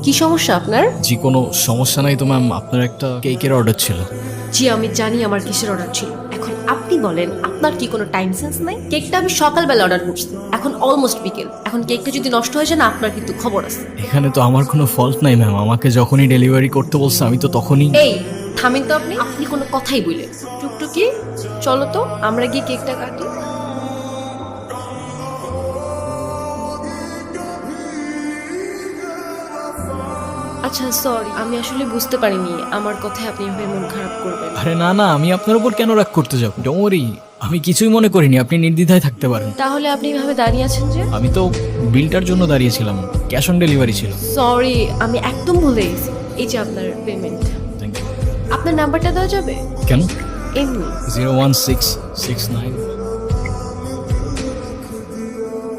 কি সমস্যা আপনার? জি কোনো সমস্যা নাই তো ম্যাম, আপনার একটা কেকের অর্ডার ছিল। জি আমি জানি আমার কিসের অর্ডার ছিল। এখন আপনি বলেন আপনার কি কোনো টাইম সেন্স নাই? কেকটা আমি সকালবেলা অর্ডার করছি, এখন অলমোস্ট বিকেল। এখন কেকটা যদি নষ্ট হয়ে যায় না, আপনার কিন্তু খবর আছে। এখানে তো আমার কোনো ফল্ট নাই ম্যাম, আমাকে যখনই ডেলিভারি করতে বলছে আমি তো তখনই। এই থামেন তো, আপনি আপনি কোনো কথাই বললেন। টুকটুকি চলো তো আমরা গিয়ে কেকটা কাটি। আচ্ছা সরি, আমি আসলে বুঝতে পারিনি আমার কথায় আপনি এভাবে মন খারাপ করবেন। আরে না না, আমি আপনার উপর কেন রাগ করতে যাব? ডোন্ট ওয়ারি, আমি কিছুই মনে করিনি, আপনি নির্দ্বিধায় থাকতে পারেন। তাহলে আপনি এভাবে দাঁড়িয়ে আছেন যে? আমি তো বিলটার জন্য দাঁড়িয়েছিলাম, ক্যাশ অন ডেলিভারি ছিল। সরি, আমি একদম ভুলে গেছি। এই যে আপনার পেমেন্ট। Thank you. আপনার নাম্বারটা দেওয়া যাবে? কেন? এমনি। 01669।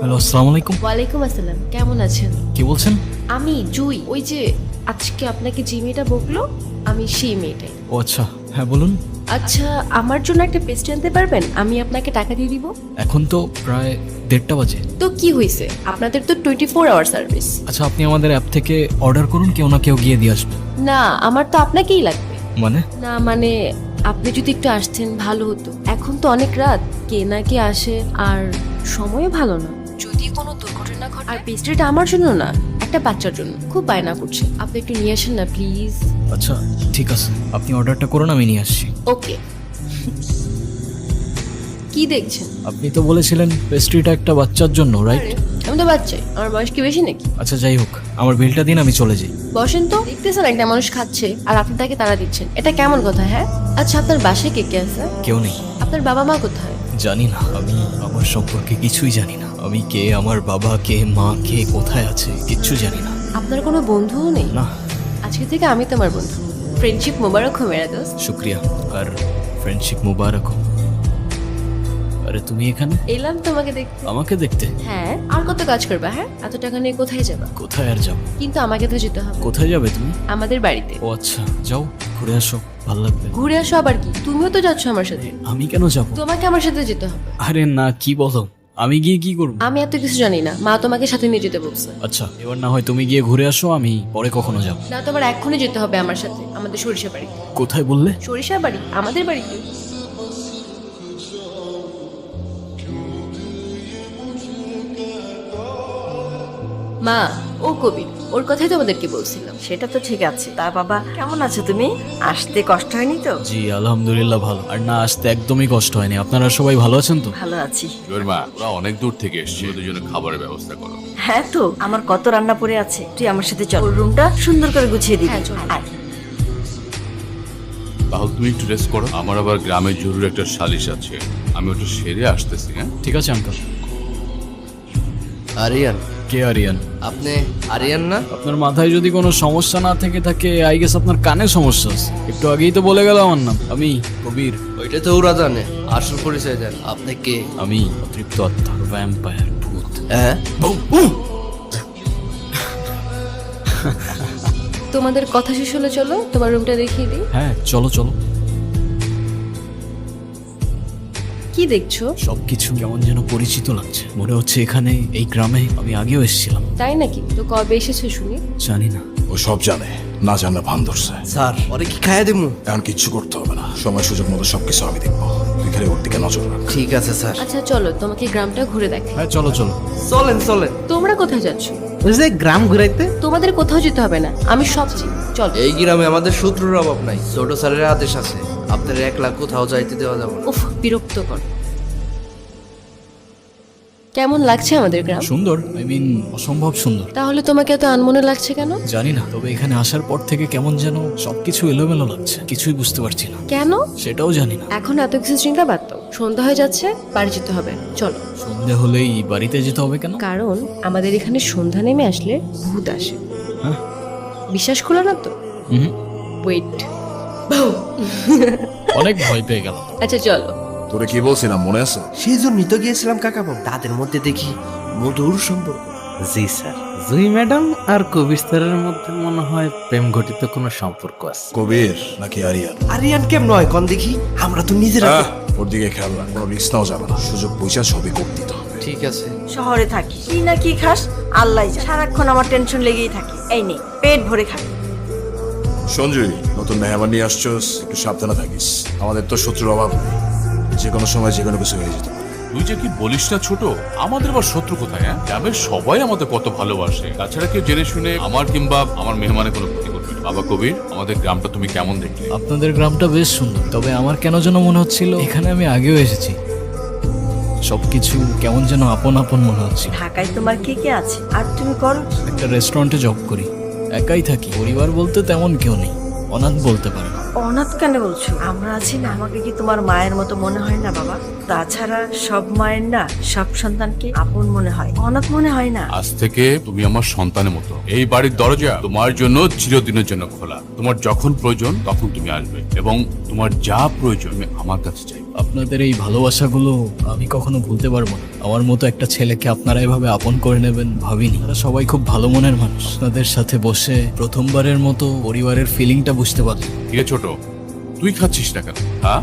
হ্যালো, আসসালামু আলাইকুম। ওয়ালাইকুম আসসালাম, কেমন আছেন? কি বলছেন? আমি জুই, ওই যে আজকে আপনাকে যে মেয়েটা বকলো, আমি সেই মেয়েটাই। ও আচ্ছা, হ্যাঁ বলুন। আচ্ছা আমার জন্য একটা পেস্ট্রি আনতে পারবেন? আমি আপনাকে টাকা দিয়ে দিব। এখন তো প্রায় 1:30 বাজে। তো কি হয়েছে, আপনাদের তো 24 আওয়ার সার্ভিস। আচ্ছা আপনি আমাদের অ্যাপ থেকে অর্ডার করুন, কেউ না কেউ গিয়ে দিয়ে আসবে। না আমার তো আপনাকেই লাগবে। মানে? না মানে আপনি যদি একটু আসতেন ভালো হতো। এখন তো অনেক রাত, কে না কে আসে, আর সময়ও ভালো না। যদি কোনো দুর্ঘটনা ঘটে। আর পেস্ট্রিটা আমার জন্য না, একটা বাচ্চার জন্য। খুব বায়না করছে, আপনি একটু নিয়ে আসেন না প্লিজ। আচ্ছা ঠিক আছে, আপনি অর্ডারটা করুন, আমি নিয়ে আসছি। ওকে। কি দেখছেন? আপনি তো বলেছিলেন পেস্ট্রিটা একটা বাচ্চার জন্য, রাইট? আমি তো বাচ্চাই, আমার বয়স কি বেশি নাকি? আচ্ছা যাই হোক, আমার বিলটা দিন, আমি চলে যাই। বসেন তো, দেখতেছেন একটা মানুষ খাচ্ছে আর আপনি তাকে তাড়া দিচ্ছেন, এটা কেমন কথা? হ্যাঁ আচ্ছা আপনার বাসায় কে কে আছে? কেউ নেই। আপনার বাবা মা কোথায়? জানি না, আমি আমার সম্পর্কে কিছুই জানি না। আমি কে, আমার বাবা কে, মা কে, কোথায় আছে, কিচ্ছু জানি না। আপনার কোনো বন্ধুও নেই? না। আজকে থেকে আমি তোমার বন্ধু। ফ্রেন্ডশিপ মোবারক হো মেরা দোস্ত। শুক্রিয়া, আর ফ্রেন্ডশিপ মুবারক হোক। আরে তুমি এখানে? এলাম তোমাকে দেখতে। আমাকে দেখতে? হ্যাঁ, আর কত কাজ করবা? হ্যাঁ, এত টাকা নিয়ে কোথায় যাবা? কোথায় আর যাবো? কিন্তু আমাকে তো যেতে হবে। কোথায় যাবে তুমি? আমাদের বাড়িতে। ও আচ্ছা, যাও ঘুরে আসো, ভালো লাগবে। ঘুরে আসো আবার কি? তুমিও তো যাচ্ছ আমার সাথে। আমি কেন যাব? তোমাকে আমার সাথে যেতে হবে। আরে না, কি বলো, আমি গিয়ে কি করবো? আমি এত কিছু জানি না, মা তোমাকে সাথে নিয়ে যেতে বলছে। আচ্ছা এবার না হয় তুমি গিয়ে ঘুরে আসো, আমি পরে কখনো যাব। না, তোমার এক্ষুনি যেতে হবে আমার সাথে, আমাদের সরিষা বাড়ি। কোথায় বললে? সরিষা বাড়ি, আমাদের বাড়িতে। মা, ও কবি, ওর কথাই তোমাদেরকে বলছিলাম। সেটা তো ঠিক আছে। তা বাবা কেমন আছো তুমি? আসতে কষ্ট হয়নি তো? জি আলহামদুলিল্লাহ ভালো, আর না আসতে একদমই কষ্ট হয়নি। আপনারা সবাই ভালো আছেন তো? ভালো আছি। জোর মা, ওরা অনেক দূর থেকে এসছে, ওদের জন্য খাবারের ব্যবস্থা করো। হ্যাঁ তো, আমার কত রান্না পড়ে আছে। তুই আমার সাথে চল, ওর রুমটা সুন্দর করে গুছিয়ে দিবি। হ্যাঁ, চল। আয়। তাহলে তুমি একটু রেস্ট করো, আমার আবার গ্রামে জরুরি একটা সালিশ আছে, আমি ওটা সেরে আসতেছি। হ্যাঁ ঠিক আছে আঙ্কেল। আরিয়ান, কে আরিয়ান? আপনি আরিয়ান না? আপনার মাথায় যদি কোনো সমস্যা না থেকে থাকে, আই গেস আপনার কানে সমস্যা আছে। একটু আগেই তো বলে গেল আমার নাম, আমি কবির। ওইটা তো ওরা জানে, আসল পরিচয় দেন। আপনি কে? আমি অতৃপ্ত আত্মা, ভ্যাম্পায়ার, ভূত। হ্যাঁ, তোমাদের কথা শেষ হলে চলো তোমার রুমটা দেখিয়ে দিই। হ্যাঁ চলো চলো। কি দেখছো? সবকিছু কেমন যেন পরিচিত লাগছে, মনে হচ্ছে এখানে এই গ্রামে আমি আগেও এসেছিলাম। তাই নাকি? তো কবে এসেছো শুনি? জানি না। ও সব জানে, না জানলে ভান ধরছে। স্যার ওরে কি খাইয়া দিমু? এখন কিচ্ছু করতে হবে না, সময় সুযোগ মতো সবকিছু আমি দেখবো। তুই খালি ওর দিকে নজর রাখ। ঠিক আছে স্যার। আচ্ছা চলো, তোমাকে গ্রামটা ঘুরে দেখাই। হ্যাঁ চলো চলো। চলেন চলেন। তোমরা কোথায় যাচ্ছ? ওই যে গ্রাম ঘুরাইতে। তোমাদের কোথাও যেতে হবে না, আমি সব চিনি। চলো। এই গ্রামে আমাদের শত্রুর অভাব নাই, ছোট স্যারের আদেশ আছে। আপনার 1 লাখ কোথাও যাইতে দেওয়া যাবে না। উফ, বিরক্তকর। কেমন লাগছে আমাদের গ্রাম? সুন্দর, আই মিন অসম্ভব সুন্দর। তাহলে তোমাকে এত আনমনে লাগছে কেন? জানি না, তবে এখানে আসার পর থেকে কেমন যেন সবকিছু এলোমেলো লাগছে, কিছুই বুঝতে পারছি না। কেন? সেটাও জানি না। এখন এত কিছু চিন্তা বাদ দাও, সন্ধ্যা হয়ে যাচ্ছে, বাড়ি যেতে হবে। চলো। সন্ধে হলেই বাড়িতে যেতে হবে কেন? কারণ আমাদের এখানে সন্ধ্যা নেমে আসলে ভূত আসে। হ্যাঁ? বিশ্বাস করো না তো? হুম, ওয়েট। অনেক ভয় পেয়ে গেল। আচ্ছা চলো। তোরে কি বলছিলাম মনে আছে? সেই জন্যই তো গিয়েছিলাম কাকাবাবু। তাদের মধ্যে দেখি মধুর সম্পর্ক। জি স্যার, জুই ম্যাডাম আর কবির স্যারের মধ্যে মনে হয় প্রেম ঘটিত কোনো সম্পর্ক আছে। কবির নাকি আরিয়ান? আরিয়ান কেমন হয় কন দেখি? আমরা তো নিজেরা। ওর দিকে খেয়াল রাখ, কোনো রিস্ক নাও যাবে না, সুযোগ পয়সা সবই করতে হবে। ঠিক আছে। শহরে থাকি কি না কি খাস আল্লাহ জানে। সারাক্ষণ আমার টেনশন লেগেই থাকে। এই নে পেট ভরে খাবি। সঞ্জয়, নতুন মেহমান নিয়ে আসছস, একটু সাবধানে থাকিস। আমাদের তো শত্রুর অভাব নেই, যে কোনো সময় যে কোনো কিছু হয়ে যেতে পারে। তুই যে কি বলিস না ছোট, আমাদের আবার শত্রু কোথায়? হ্যাঁ, গ্রামের সবাই আমাদের কত ভালোবাসে। তাছাড়া কেউ জেনে শুনে আমার কিংবা আমার মেহমানের কোনো ক্ষতি করবে না। বাবা কবির, আমাদের গ্রামটা তুমি কেমন দেখলে? আপনাদের গ্রামটা বেশ সুন্দর, তবে আমার কেন যেন মনে হচ্ছিল এখানে আমি আগেও এসেছি। সবকিছু কেমন যেন আপন আপন মনে হচ্ছে। ঢাকায় তোমার কে কে আছে আর তুমি করো কি? একটা রেস্টুরেন্টে জব করি, একাই থাকি। পরিবার বলতে তেমন কেউ নেই, অনাথ বলতে পারে। অনাথ কেন বলছো? আমরা আছি না। আমাকে কি তোমার মায়ের মতো মনে হয় না বাবা? তাছাড়া সব মায়ের না সব সন্তানকে আপন মনে হয়, অনাথ মনে হয় না। আজ থেকে তুমি আমার সন্তানের মতো। এই বাড়ির দরজা তোমার জন্য চিরদিনের জন্য খোলা। তোমার যখন প্রয়োজন তখন তুমি আসবে, এবং তোমার যা প্রয়োজন তুমি আমার কাছে চাই। আপনাদের এই ভালোবাসাগুলো আমি কখনো ভুলতে পারবো না। আমার মতো একটা ছেলেকে আপনারা এভাবে আপন করে নেবেন ভাবিনি। তারা সবাই খুব ভালো মনের মানুষ। আপনাদের সাথে বসে প্রথমবারের মতো পরিবারের ফিলিংটা বুঝতে পারলাম। ঠিক আছে ছোট, তুই খাচ্ছিস না কেন? হ্যাঁ,